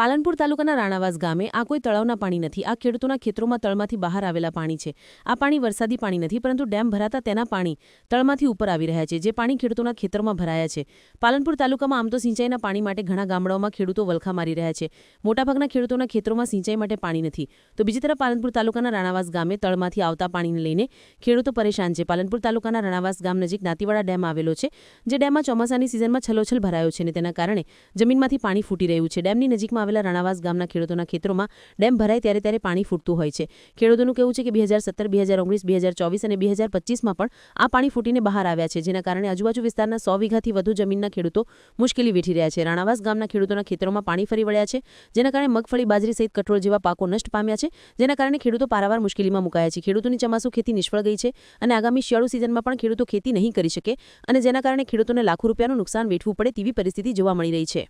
પાલનપુર તાલુકાના રાણાવાસ ગામે આ કોઈ તળાવના પાણી નથી. આ ખેડૂતોના ખેતરોમાં તળમાંથી બહાર આવેલા પાણી છે. આ પાણી વરસાદી પાણી નથી, પરંતુ ડેમ ભરાતા તેના પાણી તળમાંથી ઉપર આવી રહ્યા છે, જે પાણી ખેડૂતોના ખેતરમાં ભરાયા છે. પાલનપુર તાલુકામાં આમ તો સિંચાઈના પાણી માટે ઘણા ગામડાઓમાં ખેડૂતો વલખા મારી રહ્યા છે. મોટાભાગના ખેડૂતોના ખેતરોમાં સિંચાઈ માટે પાણી નથી, તો બીજી તરફ પાલનપુર તાલુકાના રાણાવાસ ગામે તળમાંથી આવતા પાણીને લઈને ખેડૂતો પરેશાન છે. પાલનપુર તાલુકાના રાણાવાસ ગામ નજીક નાતીવાડા ડેમ આવેલો છે, જે ડેમમાં ચોમાસાની સિઝનમાં છલોછલ ભરાયો છે અને તેના કારણે જમીનમાંથી પાણી ફૂટી રહ્યું છે. ડેમની નજીકમાં આવેલા રાણાવાસ ગામના ખેડૂતોના ખેતરોમાં ડેમ ભરાય ત્યારે પાણી ફૂટતું હોય છે. ખેડૂતોનું કહેવું છે કે 2017, 2019, 2024 અને 2025માં પણ આ પાણી ફૂટીને બહાર આવ્યા છે, જેના કારણે આજુબાજુ વિસ્તારના 100 વીઘાથી વધુ જમીનના ખેડૂતો મુશ્કેલી વેઠી રહ્યા છે. રાણાવાસ ગામના ખેડૂતોના ખેતરોમાં પાણી ફરી વળ્યા છે, જેના કારણે મગફળી, બાજરી સહિત કઠોળ જેવા પાકો નષ્ટ પામ્યા છે, જેના કારણે ખેડૂતો પારાવાર મુશ્કેલીમાં મુકાયા છે. ખેડૂતોની ચોમાસુ ખેતી નિષ્ફળ ગઈ છે અને આગામી શિયાળુ સિઝનમાં પણ ખેડૂતો ખેતી નહીં કરી શકે અને જેના કારણે ખેડૂતોને લાખો રૂપિયાનું નુકસાન વેઠવું પડે તેવી પરિસ્થિતિ જોવા મળી રહી છે.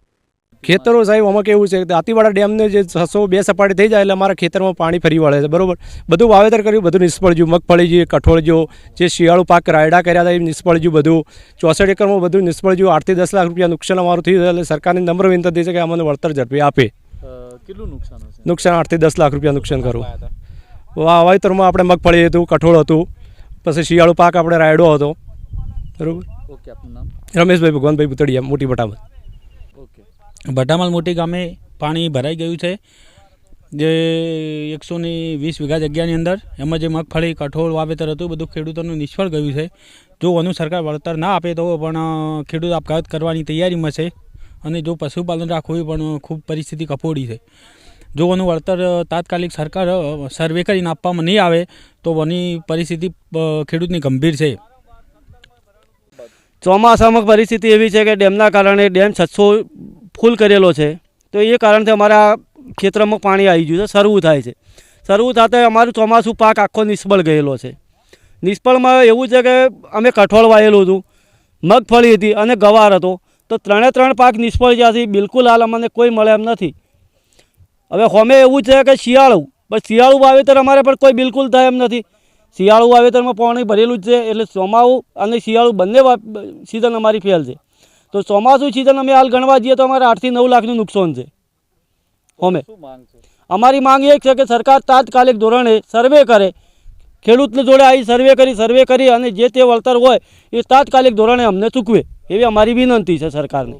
ખેતરો સાહેબ આમાં કેવું છે કે દાંતીવાડા ડેમને જે 602 સપાટી થઈ જાય એટલે અમારા ખેતરમાં પાણી ફરી વળે છે. બરોબર, બધું વાવેતર કર્યું, બધું નિષ્ફળ ગયું. મગફળી જે કઠોળ જો જે શિયાળુ પાક રાયડા કર્યા હતા એ નિષ્ફળ ગયું. બધું 64 એકરમાં બધું નિષ્ફળ ગયું. 8 થી 10 લાખ રૂપિયા નુકસાન અમારું થયું. એટલે સરકારની નમ્ર વિનંતી છે કે અમને વળતર ઝડપી આપે. કેટલું નુકસાન હશે? નુકસાન 8 થી 10 લાખ રૂપિયા નુકસાન કરું. વાવેતરમાં આપણે મગફળી હતું, કઠોળ હતું, પછી શિયાળુ પાક આપણે રાયડો હતો. બરોબર. ઓકે, આપનું નામ? રમેશભાઈ ભગવાનભાઈ ભૂતળિયા, મોટી ભટામલ. ભટામલ મોટી ગામે પાણી ભરાઈ ગયું છે, જે 120 વીઘા જગ્યાની અંદર. એમાં જે મગફળી, કઠોળ વાવેતર હતું બધું ખેડૂતોનું નિષ્ફળ ગયું છે. જો આનું સરકાર વળતર ના આપે તો પણ ખેડૂત આપઘાત કરવાની તૈયારીમાં છે અને જો પશુપાલન રાખવું એ પણ ખૂબ પરિસ્થિતિ કફોડી છે. જો આનું વળતર તાત્કાલિક સરકાર સર્વે કરીને આપવામાં નહીં આવે તો આની પરિસ્થિતિ ખેડૂતની ગંભીર છે. ચોમાસામાં પરિસ્થિતિ એવી છે કે ડેમના કારણે ડેમ 600 ફૂલ કરેલો છે, તો એ કારણથી અમારા ખેતરમાં પાણી આવી ગયું છે. સરવું થાય છે. સરવું થતાં અમારું ચોમાસું પાક આખો નિષ્ફળ ગયેલો છે. નિષ્ફળમાં એવું છે કે અમે કઠોળ વાવેલું હતું, મગફળી હતી અને ગવાર હતો, તો 3 પાક નિષ્ફળ ગયા છે. બિલકુલ હાલ અમને કોઈ મળે એમ નથી. હવે હોમે એવું છે કે શિયાળુ વાવેતર અમારે પણ કોઈ બિલકુલ થાય એમ નથી. શિયાળુ વાવેતરમાં પાણી ભરેલું જ છે, એટલે ચોમાસું અને શિયાળુ બંને સિઝન અમારી ફેલ છે. તો ચોમાસું સિઝન અમે હાલ ગણવા જઈએ તો અમારે 8 થી 9 લાખનું નુકસાન છે. હોમે અમારી માંગ એ છે કે સરકાર તાત્કાલિક ધોરણે સર્વે કરે, ખેડૂતને જોડે આવી સર્વે કરી અને જે તે વળતર હોય એ તાત્કાલિક ધોરણે અમને ચૂકવે એવી અમારી વિનંતી છે સરકારને.